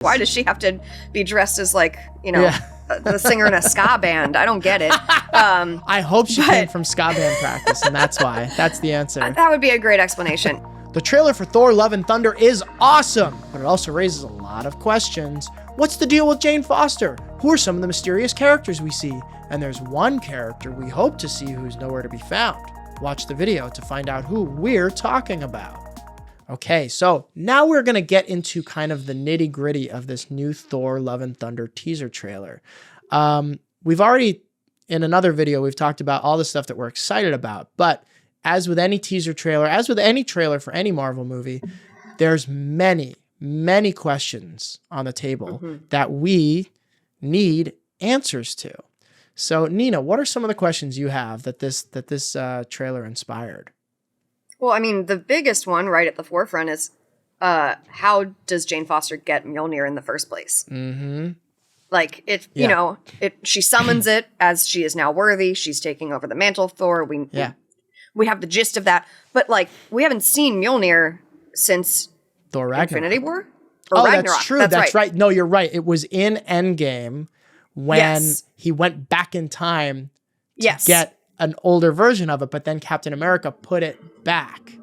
Why does she have to be dressed as like, the singer in a ska band? I don't get it. I hope she came from ska band practice, and that's why. That's the answer. That would be a great explanation. The trailer for Thor Love and Thunder is awesome, but it also raises a lot of questions. What's the deal with Jane Foster? Who are some of the mysterious characters we see? And there's one character we hope to see who's nowhere to be found. Watch the video to find out who we're talking about. Okay, so now we're going to get into kind of the nitty gritty of this new Thor Love and Thunder teaser trailer. We've already, in another video, we've talked about all the stuff that we're excited about, but as with any teaser trailer, as with any trailer for any Marvel movie, there's many, many questions on the table that we need answers to. So Nina, what are some of the questions you have that this trailer inspired? Well, I mean, the biggest one right at the forefront is how does Jane Foster get Mjolnir in the first place? Mm-hmm. Like, she summons it as she is now worthy. She's taking over the mantle of Thor. We have the gist of that. But, like, we haven't seen Mjolnir since Thor Ragnarok. Infinity War? Or Ragnarok. That's true. That's right. No, you're right. It was in Endgame when he went back in time to get an older version of it, but then Captain America put it back.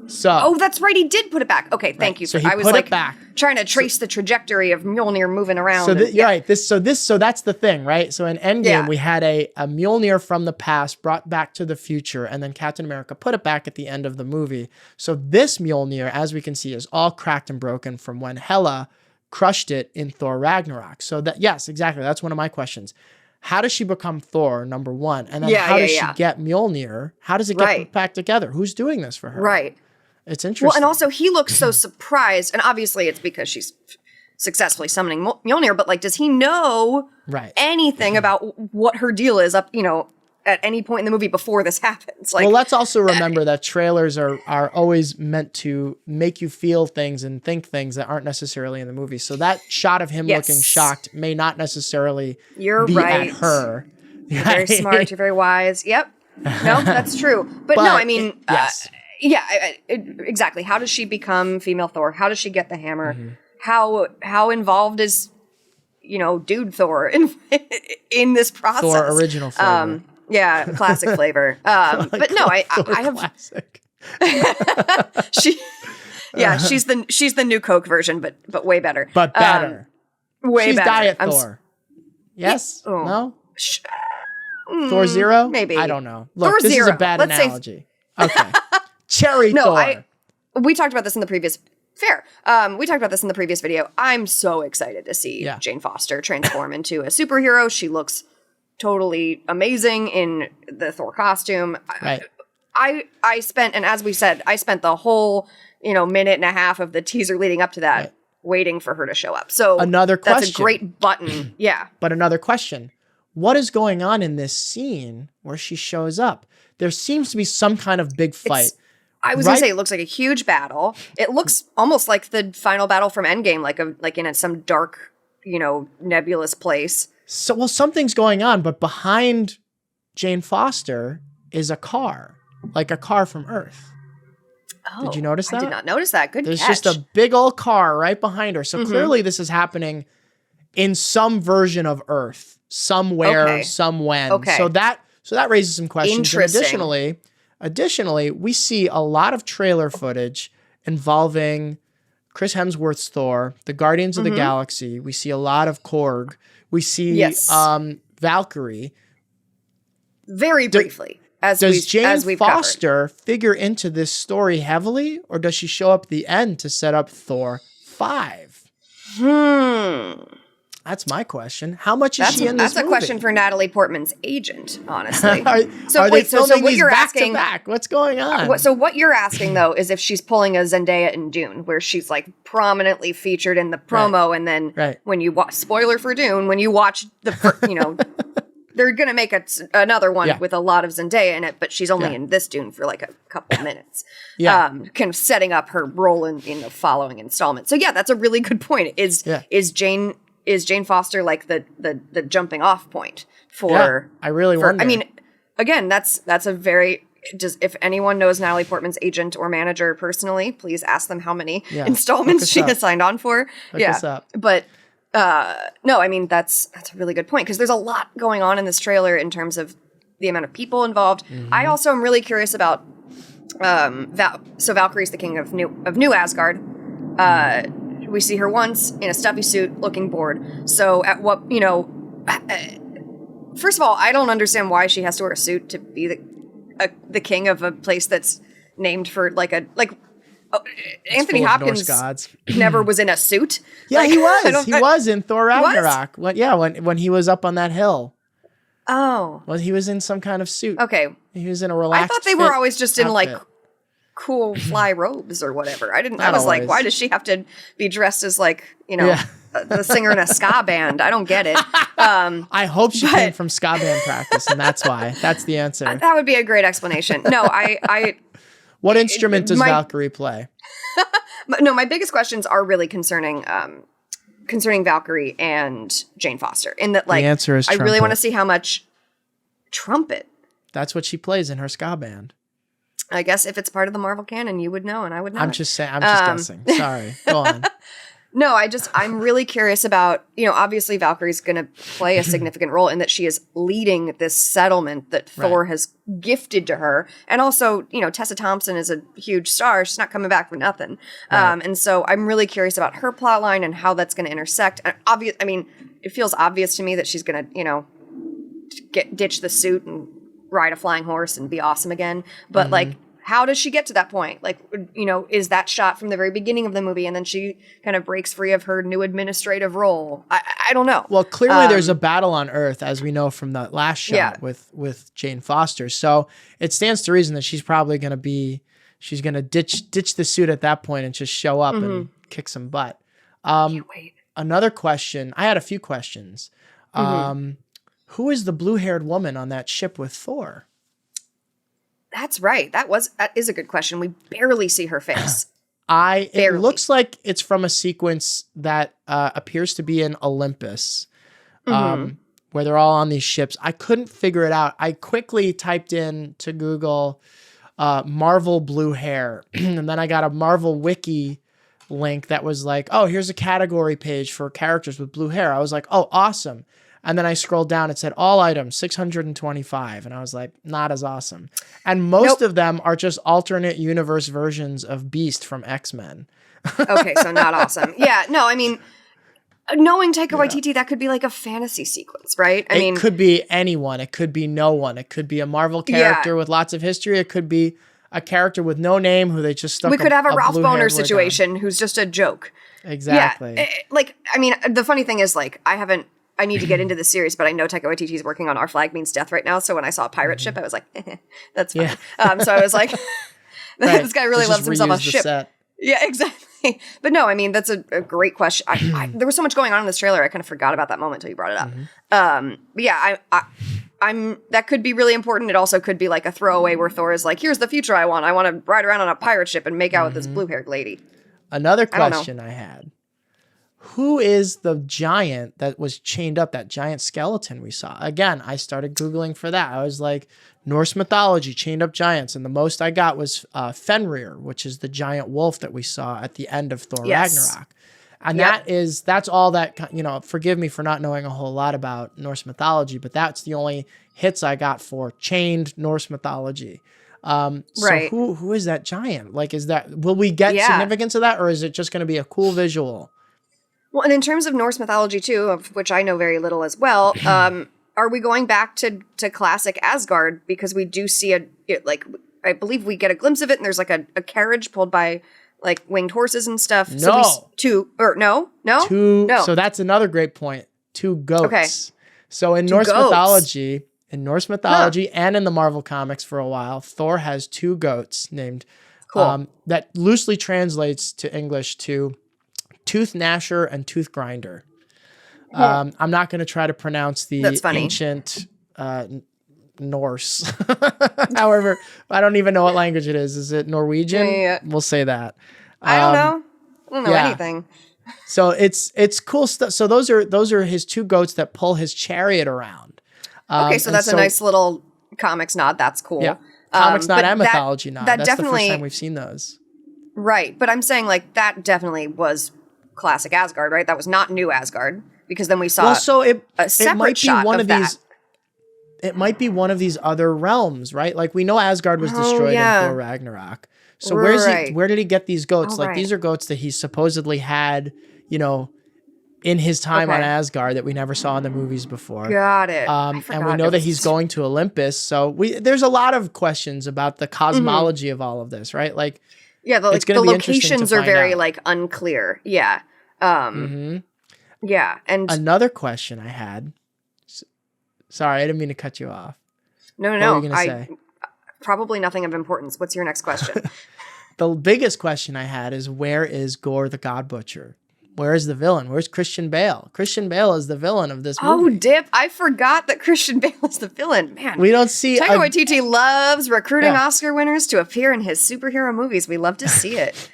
So that's right. He did put it back. Okay, thank you. So he I was put like it back. Trying to trace the trajectory of Mjolnir moving around. Right. So that's the thing, right? So in Endgame, we had a Mjolnir from the past brought back to the future, and then Captain America put it back at the end of the movie. So this Mjolnir, as we can see, is all cracked and broken from when Hela crushed it in Thor Ragnarok. So yes, exactly. That's one of my questions. How does she become Thor, number one? And then how does she get Mjolnir? How does it get put back together? Who's doing this for her? Right. It's interesting. Well, and also he looks so surprised, and obviously it's because she's successfully summoning Mjolnir, but like, does he know anything about what her deal is up, at any point in the movie before this happens? Like, well, let's also remember that trailers are always meant to make you feel things and think things that aren't necessarily in the movie. So that shot of him looking shocked may not necessarily be at her. You're very smart. You're very wise. Yep. No, that's true. But no, I mean, exactly. How does she become female Thor? How does she get the hammer? Mm-hmm. How involved is, dude Thor in this process? Thor original flavor. Classic flavor. But no, I have classic. she's the new Coke version, but way better. But better. She's better. Diet Thor. Yes? No? Thor Zero? Maybe. I don't know. Look, Thor this Zero. is a bad analogy. Okay. Cherry Thor. We talked about this in the previous we talked about this in the previous video. I'm so excited to see Jane Foster transform into a superhero. She looks totally amazing in the Thor costume. Right. I spent, and as we said, I spent the whole, minute and a half of the teaser leading up to that waiting for her to show up. So another question. That's a great button. Yeah. But another question. What is going on in this scene where she shows up? There seems to be some kind of big fight. I was going to say, it looks like a huge battle. It looks almost like the final battle from Endgame, like in some dark, nebulous place. So, something's going on, but behind Jane Foster is a car, like a car from Earth. Oh, did you notice that? I did not notice that. Good There's catch. just a big old car right behind her. So clearly this is happening in some version of Earth, somewhere, somewhen. Okay. So that raises some questions. Interesting. And additionally, we see a lot of trailer footage involving Chris Hemsworth's Thor, the Guardians of the Galaxy. We see a lot of Korg. We see Valkyrie. Very briefly. Does Jane Foster figure into this story heavily, or does she show up at the end to set up Thor 5? That's my question. How much is she in this movie? That's a question for Natalie Portman's agent, honestly. Are they filming these back to back? What's going on? So what you're asking, though, is if she's pulling a Zendaya in Dune, where she's like prominently featured in the promo, and then when you watch, spoiler for Dune, when you watch the, they're going to make another one with a lot of Zendaya in it, but she's only in this Dune for like a couple minutes. Kind of setting up her role in the following installment. So that's a really good point. Is Jane Foster like the jumping off point for? I really wonder. I mean, again, that's a very just if anyone knows Natalie Portman's agent or manager personally, please ask them how many installments she has signed on for. Look us up. But no, I mean, that's a really good point because there's a lot going on in this trailer in terms of the amount of people involved. I also am really curious about Valkyrie's the king of New Asgard. We see her once in a stuffy suit looking bored. So at what, first of all, I don't understand why she has to wear a suit to be the king of a place that's named for Anthony Hopkins never was in a suit. Yeah, he was. He was in Thor Ragnarok. When he was up on that hill. Oh. Well, he was in some kind of suit. Okay. He was in a relaxed I thought they were always just in outfit. cool fly robes or whatever. I was like, why does she have to be dressed as the singer in a ska band? I don't get it. I hope she came from ska band practice, and that's why. That's the answer. That would be a great explanation. No, What instrument does Valkyrie play? No, my biggest questions are really concerning Valkyrie and Jane Foster. In that, the answer is I really want to see how much trumpet. That's what she plays in her ska band. I guess if it's part of the Marvel canon, you would know, and I would know. I'm just saying. I'm just guessing. Sorry. Go on. No, I'm really curious about, obviously Valkyrie's going to play a significant role in that she is leading this settlement that Thor has gifted to her. And also, Tessa Thompson is a huge star. She's not coming back for nothing. Right. And so I'm really curious about her plot line and how that's going to intersect. And it feels obvious to me that she's going to, ditch the suit and ride a flying horse and be awesome again. But how does she get to that point? Is that shot from the very beginning of the movie and then she kind of breaks free of her new administrative role? I don't know. Well, clearly there's a battle on Earth, as we know from the last shot with Jane Foster. So it stands to reason that she's probably going to ditch the suit at that point and just show up and kick some butt. Can't wait. Another question. I had a few questions. Who is the blue-haired woman on that ship with Thor? That's right. That is a good question. We barely see her face. It looks like it's from a sequence that appears to be in Olympus, where they're all on these ships. I couldn't figure it out. I quickly typed in to Google Marvel blue hair, and then I got a Marvel wiki link that was like, oh, here's a category page for characters with blue hair. I was like, oh, awesome. And then I scrolled down, it said all items, 625. And I was like, not as awesome. And most of them are just alternate universe versions of Beast from X-Men. Okay, so not awesome. Yeah, no, I mean, knowing Taika Waititi, that could be like a fantasy sequence, right? It could be anyone. It could be no one. It could be a Marvel character with lots of history. It could be a character with no name who they just stuck. We could have a Ralph Boner situation who's just a joke. Exactly. Yeah, the funny thing is, I need to get into the series, but I know Taika Waititi is working on Our Flag Means Death right now. So when I saw a pirate ship, I was like, that's funny. Yeah. So I was like, this guy really loves himself a ship. Set. Yeah, exactly. But no, I mean, that's a great question. There was so much going on in this trailer. I kind of forgot about that moment until you brought it up. But yeah, I'm that could be really important. It also could be like a throwaway where Thor is like, here's the future I want. I want to ride around on a pirate ship and make out with this blue-haired lady. Another question I had. Who is the giant that was chained up, that giant skeleton we saw? Again, I started Googling for that. I was like, Norse mythology, chained up giants. And the most I got was Fenrir, which is the giant wolf that we saw at the end of Thor Ragnarok. And that's all that, forgive me for not knowing a whole lot about Norse mythology, but that's the only hits I got for chained Norse mythology. So who is that giant? Will we get significance of that, or is it just going to be a cool visual? Well, and in terms of Norse mythology, too, of which I know very little as well, are we going back to classic Asgard? Because we do see I believe we get a glimpse of it, and there's a carriage pulled by winged horses and stuff. No. No. So that's another great point. 2 goats. Okay. So in Norse mythology and in the Marvel comics for a while, Thor has 2 goats named, that loosely translates to English to Tooth Gnasher and Tooth Grinder. I'm not going to try to pronounce the ancient Norse. However, I don't even know what language it is. Is it Norwegian? Yeah. We'll say that. I don't know anything. So it's cool stuff. So those are his 2 goats that pull his chariot around. Okay, so that's a nice little comics nod. That's cool. Yeah. Comics not and mythology not. That That's definitely, the first time we've seen those. Right, but I'm saying like that definitely was classic Asgard, right? That was not new Asgard, because then we saw a separate shot of that. It might be one of these other realms, right? Like we know Asgard was destroyed in Thor Ragnarok. So where did he get these goats? These are goats that he supposedly had, you know, in his time on Asgard that we never saw in the movies before. Got it. And we know that he's going to Olympus. So there's a lot of questions about the cosmology of all of this, right? Like, yeah, the locations are very like unclear. Yeah. Yeah. And another question I had. Sorry, I didn't mean to cut you off. No. What were you gonna say? Probably nothing of importance. What's your next question? The biggest question I had is, where is Gore the God Butcher? Where is the villain? Where's Christian Bale? Christian Bale is the villain of this movie. Oh, dip. I forgot that Christian Bale is the villain. Man. We don't see... Taika Waititi loves recruiting Oscar winners to appear in his superhero movies. We love to see it.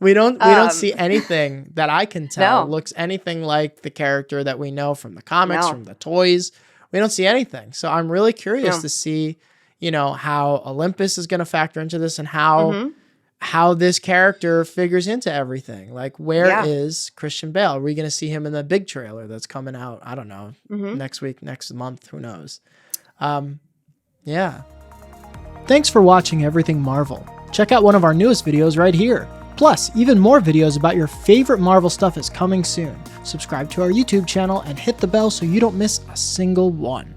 We don't see anything that I can tell looks anything like the character that we know from the comics, from the toys. We don't see anything. So I'm really curious to see, you know, how Olympus is going to factor into this and how this character figures into everything. Like, where is Christian Bale? Are we going to see him in the big trailer that's coming out? I don't know. Next week, next month, who knows? Yeah. Thanks for watching Everything Marvel. Check out one of our newest videos right here. Plus, even more videos about your favorite Marvel stuff is coming soon. Subscribe to our YouTube channel and hit the bell so you don't miss a single one.